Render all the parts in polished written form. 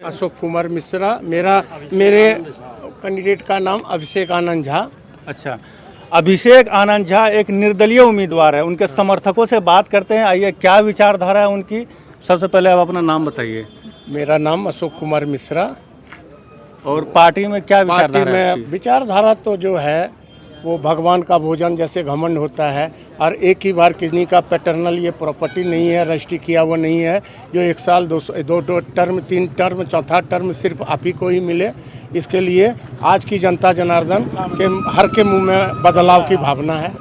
अशोक कुमार मिश्रा। मेरे कैंडिडेट का नाम अभिषेक आनंद झा। अच्छा, अभिषेक आनंद झा एक निर्दलीय उम्मीदवार है, उनके समर्थकों से बात करते हैं। आइए, क्या विचारधारा है उनकी। सबसे पहले आप अपना नाम बताइए। मेरा नाम अशोक कुमार मिश्रा। और पार्टी में क्या विचारधारा पार्टी है में आपकी? विचारधारा तो जो है वो भगवान का भोजन जैसे घमंड होता है, और एक ही बार किसी का पैटर्नल ये प्रॉपर्टी नहीं है, रजिस्ट्री किया हुआ नहीं है, जो 1 साल 2 टर्म 3 टर्म चौथा टर्म सिर्फ आप ही को ही मिले। इसके लिए आज की जनता जनार्दन के हर के मुंह में बदलाव की भावना है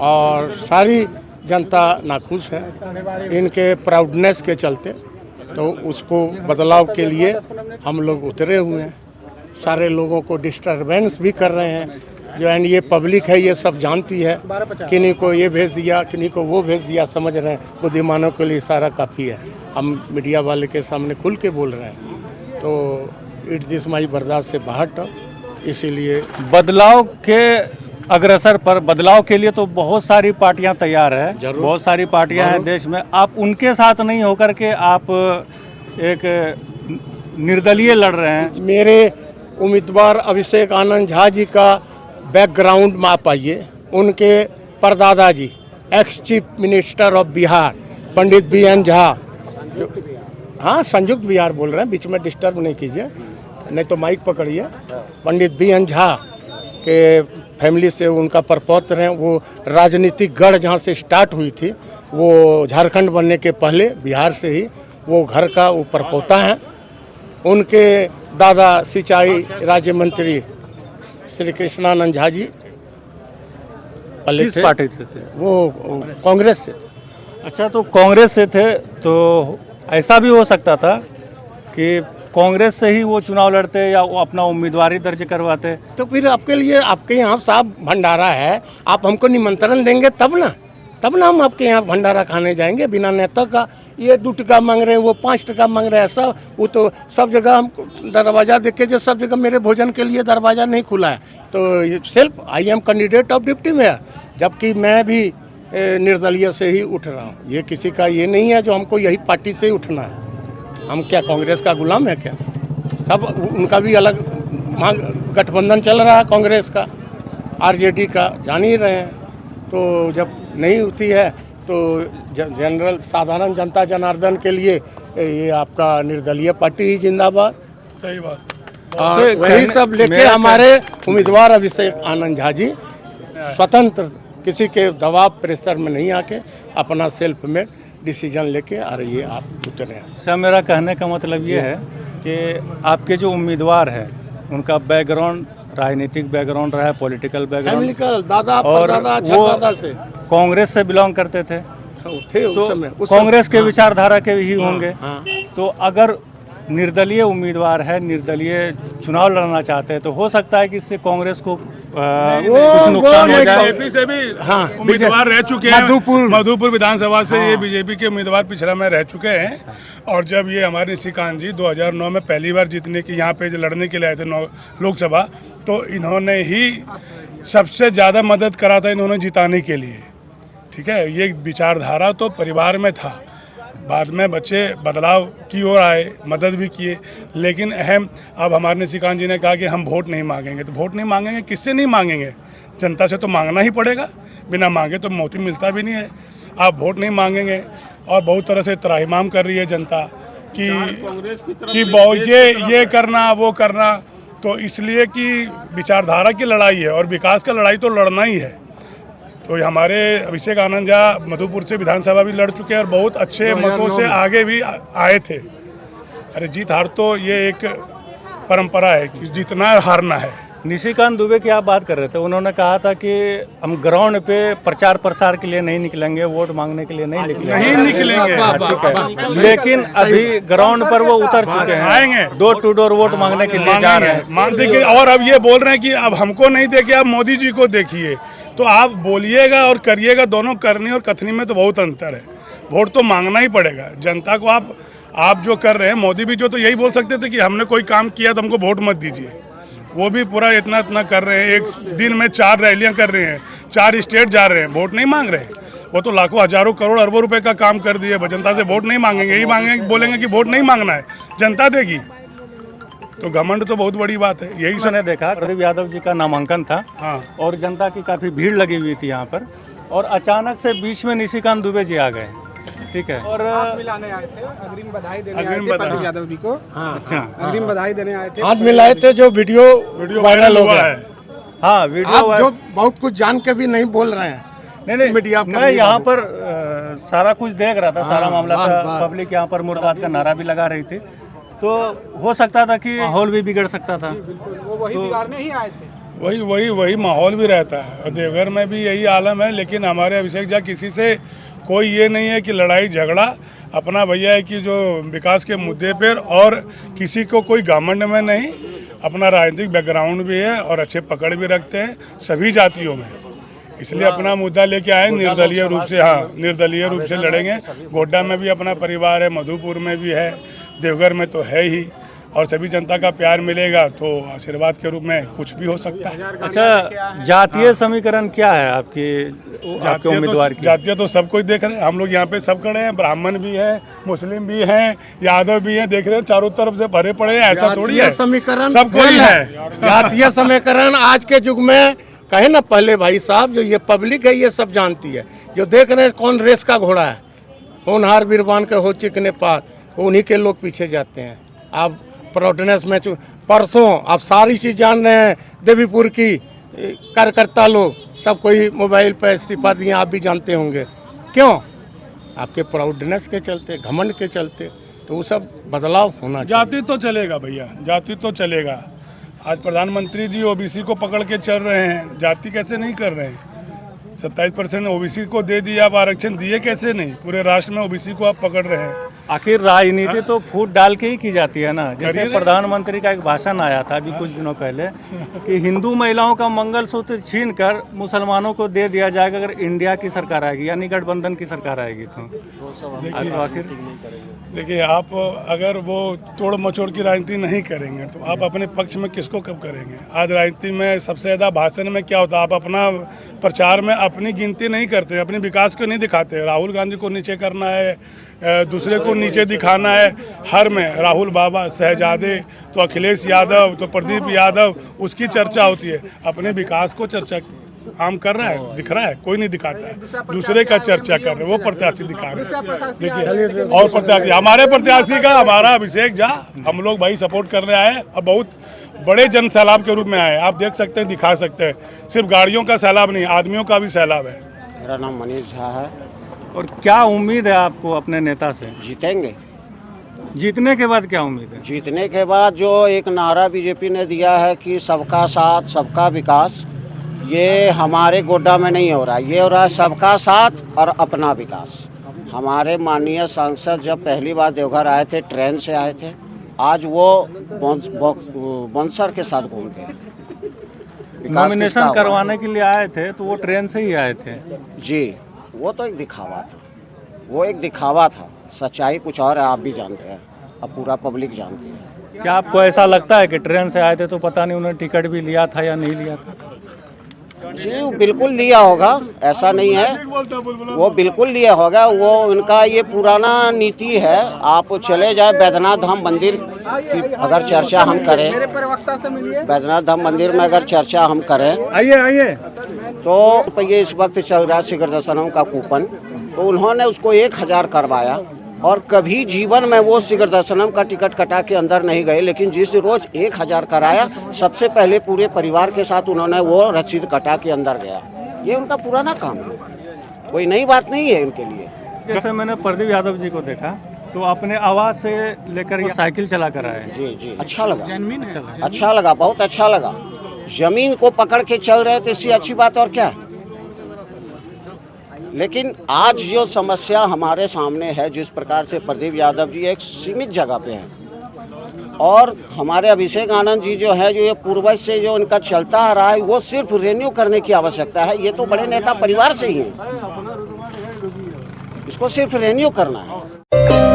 और सारी जनता नाखुश है इनके प्राउडनेस के चलते। तो उसको बदलाव के लिए हम लोग उतरे हुए हैं। सारे लोगों को डिस्टर्बेंस भी कर रहे हैं। जो है ये पब्लिक है, ये सब जानती है, किन्हीं को ये भेज दिया, किन्हीं को वो भेज दिया, समझ रहे हैं। बुद्धिमानों के लिए सारा काफ़ी है। हम मीडिया वाले के सामने खुल के बोल रहे हैं, तो इट्स दिस माई बर्दाश्त से बाहर टॉक। इसीलिए बदलाव के अग्रसर पर, बदलाव के लिए तो बहुत सारी पार्टियां तैयार है, बहुत सारी पार्टियां हैं देश में। आप उनके साथ नहीं होकर के आप एक निर्दलीय लड़ रहे हैं। मेरे उम्मीदवार अभिषेक आनंद झा जी का बैकग्राउंड में आप आइए। उनके परदादा जी ex chief minister of Bihar Pandit BN Jha, हाँ संयुक्त बिहार बोल रहे हैं, बीच में डिस्टर्ब नहीं कीजिए, नहीं तो माइक पकड़िए। पंडित BN झा के फैमिली से उनका परपौत्र हैं। वो राजनीतिक गढ़ जहाँ से स्टार्ट हुई थी, वो झारखंड बनने के पहले बिहार से ही वो घर का वो परपोता हैं। उनके दादा सिंचाई राज्य मंत्री श्री कृष्णानंद झा जी पहले किस थे, पार्टी से थे? वो कांग्रेस से थे। अच्छा, तो कांग्रेस से थे, तो ऐसा भी हो सकता था कि कांग्रेस से ही वो चुनाव लड़ते या वो अपना उम्मीदवारी दर्ज करवाते। तो फिर आपके लिए, आपके यहाँ साहब भंडारा है, आप हमको निमंत्रण देंगे तब ना हम आपके यहाँ भंडारा खाने जाएंगे। बिना नेता का ये 2 टका मांग रहे हैं, वो 5 टका मांग रहे हैं, सब वो तो सब जगह हम दरवाज़ा देखे जो सब जगह मेरे भोजन के लिए दरवाज़ा नहीं खुला है। तो self I am candidate of deputy mayor, जबकि मैं भी निर्दलीय से ही उठ रहा हूँ। ये किसी का ये नहीं है जो हमको यही पार्टी से ही उठना है। हम क्या कांग्रेस का गुलाम है क्या? सब उनका भी अलग गठबंधन चल रहा है, कांग्रेस का RJD का, जान ही रहे हैं। तो जब नहीं होती है तो जनरल साधारण जनता जनार्दन के लिए ये आपका निर्दलीय पार्टी ही जिंदाबाद। सही बात। और वही सब लेके हमारे उम्मीदवार अभिषेक आनंद झा जी स्वतंत्र, किसी के दबाव प्रेशर में नहीं आके अपना सेल्फ में डिसीजन लेके आ रही है, आप उतरे हैं। सर, मेरा कहने का मतलब ये है कि आपके जो उम्मीदवार है उनका बैकग्राउंड, राजनीतिक बैकग्राउंड रहा है, पॉलिटिकल बैकग्राउंड, दादा और परदादा वो दादा से कांग्रेस से बिलोंग करते थे, थे तो उस समय, कांग्रेस के विचारधारा के ही होंगे। हाँ। तो अगर निर्दलीय उम्मीदवार है, निर्दलीय चुनाव लड़ना चाहते हैं, तो हो सकता है कि इससे कांग्रेस को कुछ नुकसान हो जाए। बीजेपी से भी हाँ, उम्मीदवार रह चुके हैं। मधुपुर मधुपुर विधानसभा से ये बीजेपी के उम्मीदवार पिछड़ा में रह चुके हैं। और जब ये हमारे निशिकांत जी 2009 में पहली बार जीतने की यहाँ पे लड़ने के लिए आए थे लोकसभा, तो इन्होंने ही सबसे ज़्यादा मदद करा था इन्होंने जिताने के लिए। ठीक है, ये विचारधारा तो परिवार में था। बाद में बच्चे बदलाव की ओर आए, मदद भी किए, लेकिन अहम अब हमारे निशिकांत जी ने कहा कि हम वोट नहीं मांगेंगे। तो वोट नहीं मांगेंगे, किससे नहीं मांगेंगे? जनता से तो मांगना ही पड़ेगा, बिना मांगे तो मोती मिलता भी नहीं है। आप वोट नहीं मांगेंगे और बहुत तरह से त्राहिमाम कर रही है जनता कि ये करना वो करना। तो इसलिए कि विचारधारा की लड़ाई है और विकास का लड़ाई तो लड़ना ही है। तो हमारे अभिषेक आनंद झा मधुपुर से विधानसभा भी लड़ चुके हैं और बहुत अच्छे मतों से आगे भी आए थे। अरे जीत हार तो ये एक परंपरा है कि जीतना है हारना है। निशिकांत दुबे की आप बात कर रहे थे, उन्होंने कहा था कि हम ग्राउंड पे प्रचार प्रसार के लिए नहीं निकलेंगे, वोट मांगने के लिए नहीं निकलेंगे। ठीक है, लेकिन अभी ग्राउंड पर वो उतर चुके हैं, आएंगे, डोर टू डोर वोट मांगने के लिए जा रहे हैं। मानते कि और अब ये बोल रहे हैं कि अब हमको नहीं देखिए, आप मोदी जी को देखिए। तो आप बोलिएगा और करिएगा, दोनों करनी और कथनी में तो बहुत अंतर है। वोट तो मांगना ही पड़ेगा जनता को। आप जो कर रहे हैं, मोदी भी जो तो यही बोल सकते थे कि हमने कोई काम किया तो हमको वोट मत दीजिए। वो भी पूरा इतना कर रहे हैं, एक दिन में 4 रैलियां कर रहे हैं, 4 स्टेट जा रहे हैं, वोट नहीं मांग रहे। वो तो लाखों हजारों करोड़ अरबों रुपए का काम कर दिए। जनता से वोट नहीं मांगेंगे, यही मांगेंगे, बोलेंगे कि वोट नहीं मांगना है, जनता देगी। तो घमंड तो बहुत बड़ी बात है। यही मैंने देखा प्रदीप यादव जी का नामांकन था, हाँ, और जनता की काफ़ी भीड़ लगी हुई थी यहाँ पर, और अचानक से बीच में निशिकांत दुबे जी आ गए, ठीक है, और हाथ मिलाने आए थे, अग्रिम बधाई देने आए अग्रिम थे बधाई। प्रदीप यादव जी को। अच्छा, अग्रिम बधाई देने आए थे, हाथ मिलाए थे, जो वीडियो वायरल हो गया है। हाँ वीडियो आप जो बहुत कुछ जान के भी नहीं बोल रहे हैं। नहीं मीडिया मैं यहाँ पर सारा कुछ देख रहा था, सारा मामला वाह, था, वाह। पब्लिक यहाँ पर मुर्दाबाद का नारा भी लगा रही थी, तो हो सकता था कि माहौल भी बिगड़ सकता था। वो वही बिगाड़ने ही आए थे। वही माहौल भी रहता है, और देवघर में भी यही आलम है। लेकिन हमारे अभिषेक जी किसी से कोई ये नहीं है कि लड़ाई झगड़ा, अपना भैया है कि जो विकास के मुद्दे पर, और किसी को कोई घमंड में नहीं, अपना राजनीतिक बैकग्राउंड भी है और अच्छे पकड़ भी रखते हैं सभी जातियों में। इसलिए अपना मुद्दा लेके आए निर्दलीय रूप से, हाँ निर्दलीय रूप से लड़ेंगे। गोड्डा में भी अपना परिवार है, मधुपुर में भी है, देवघर में तो है ही, और सभी जनता का प्यार मिलेगा तो आशीर्वाद के रूप में कुछ भी हो सकता है। अच्छा, जातीय समीकरण क्या है आपके उम्मीदवार की? जातीय तो सब कुछ देख रहे हैं, हम लोग यहाँ पे सब खड़े हैं, ब्राह्मण भी हैं, मुस्लिम भी हैं, यादव भी हैं, देख रहे हैं चारों तरफ से भरे पड़े हैं। ऐसा थोड़ी है, समीकरण सब कोई है। जातीय समीकरण आज के युग में कहे ना पहले भाई साहब, जो ये पब्लिक है ये सब जानती है। जो देख रहे हैं कौन रेस का घोड़ा है, होनहार बीरबान के हो चिकने पात, उन्हीं के लोग पीछे जाते हैं। आप प्राउडनेस में परसों आप सारी चीज़ जान रहे हैं, देवीपुर की कार्यकर्ता लोग सब कोई मोबाइल पर इस्तीफा दिए, आप भी जानते होंगे क्यों? आपके प्राउडनेस के चलते, घमंड के चलते। तो वो सब बदलाव होना चाहिए। जाति तो चलेगा भैया, जाति तो चलेगा। आज प्रधानमंत्री जी ओबीसी को पकड़ के चल रहे हैं, जाति कैसे नहीं कर रहे हैं? 27% ओबीसी को दे दिया, आप आरक्षण दिए कैसे नहीं? पूरे राष्ट्र में ओबीसी को आप पकड़ रहे हैं। आखिर राजनीति तो फूट डाल के ही की जाती है ना। जैसे प्रधानमंत्री का एक भाषण आया था अभी कुछ दिनों पहले कि हिंदू महिलाओं का मंगलसूत्र छीन कर मुसलमानों को दे दिया जाएगा अगर इंडिया की सरकार आएगी, यानी गठबंधन की सरकार आएगी। तो आखिर देखिए, आप अगर वो तोड़ मचोड़ की राजनीति नहीं करेंगे तो आप अपने पक्ष में किसको कब करेंगे? आज राजनीति में सबसे ज़्यादा भाषण में क्या होता है, आप अपना प्रचार में अपनी गिनती नहीं करते, अपने विकास को नहीं दिखाते। राहुल गांधी को नीचे करना है, दूसरे को नीचे दिखाना है, हर में राहुल बाबा, शहजादे, तो अखिलेश यादव, तो प्रदीप यादव, उसकी चर्चा होती है। अपने विकास को चर्चा आम कर रहा है, दिख रहा है? कोई नहीं दिखाता है, दूसरे का चर्चा कर रहे हैं, वो प्रत्याशी दिखा रहे हैं। देखिए, और प्रत्याशी हमारे प्रत्याशी का हमारा अभिषेक झा, हम लोग भाई सपोर्ट करने आए, अब बहुत बड़े जन सैलाब के रूप में आए। आप देख सकते हैं, दिखा सकते हैं, सिर्फ गाड़ियों का सैलाब नहीं, आदमियों का भी सैलाब है। मेरा नाम मनीष झा है। और क्या उम्मीद है आपको अपने नेता से? जीतेंगे। जीतने के बाद क्या उम्मीद है? जीतने के बाद जो एक नारा बीजेपी ने दिया है कि सबका साथ सबका विकास, ये हमारे गोड्डा में नहीं हो रहा, ये हो रहा है सबका साथ और अपना विकास। हमारे माननीय सांसद जब पहली बार देवघर आए थे, ट्रेन से आए थे, आज वो बॉन्सर के साथ घूम गए। नॉमिनेशन करवाने के लिए आए थे तो वो ट्रेन से ही आए थे जी। वो तो एक दिखावा था, वो एक दिखावा था। सच्चाई कुछ और है, आप भी जानते हैं, अब पूरा पब्लिक जानती है। क्या आपको ऐसा लगता है कि ट्रेन से आए थे तो पता नहीं उन्होंने टिकट भी लिया था या नहीं लिया था? जी बिल्कुल लिया होगा, ऐसा नहीं है, वो बिल्कुल लिया होगा। वो उनका ये पुराना नीति है। आप चले जाए बैद्यनाथ धाम मंदिर की अगर चर्चा हम करें, बैद्यनाथ धाम मंदिर में अगर चर्चा हम करें, आइए तो ये इस वक्त चल रहा है शिखर दर्शनम का कूपन, तो उन्होंने उसको 1000 करवाया, और कभी जीवन में वो शिखर दर्शनम का टिकट कटा के अंदर नहीं गए। लेकिन जिस रोज 1000 कराया, सबसे पहले पूरे परिवार के साथ उन्होंने वो रसीद कटा के अंदर गया। ये उनका पुराना काम है, कोई नई बात नहीं है उनके लिए। जैसे मैंने प्रदीप यादव जी को देखा तो अपने आवाज से लेकर ये साइकिल चला कर आए। जी जी, अच्छा लगा, अच्छा लगा, बहुत अच्छा लगा। जमीन को पकड़ के चल रहे थे, इससे अच्छी बात और क्या है? लेकिन आज जो समस्या हमारे सामने है, जिस प्रकार से प्रदीप यादव जी एक सीमित जगह पे हैं, और हमारे अभिषेक आनंद जी जो है, जो ये पूर्वज से जो इनका चलता आ रहा है, वो सिर्फ रिन्यू करने की आवश्यकता है। ये तो बड़े नेता परिवार से ही हैं, इसको सिर्फ रिन्यू करना है।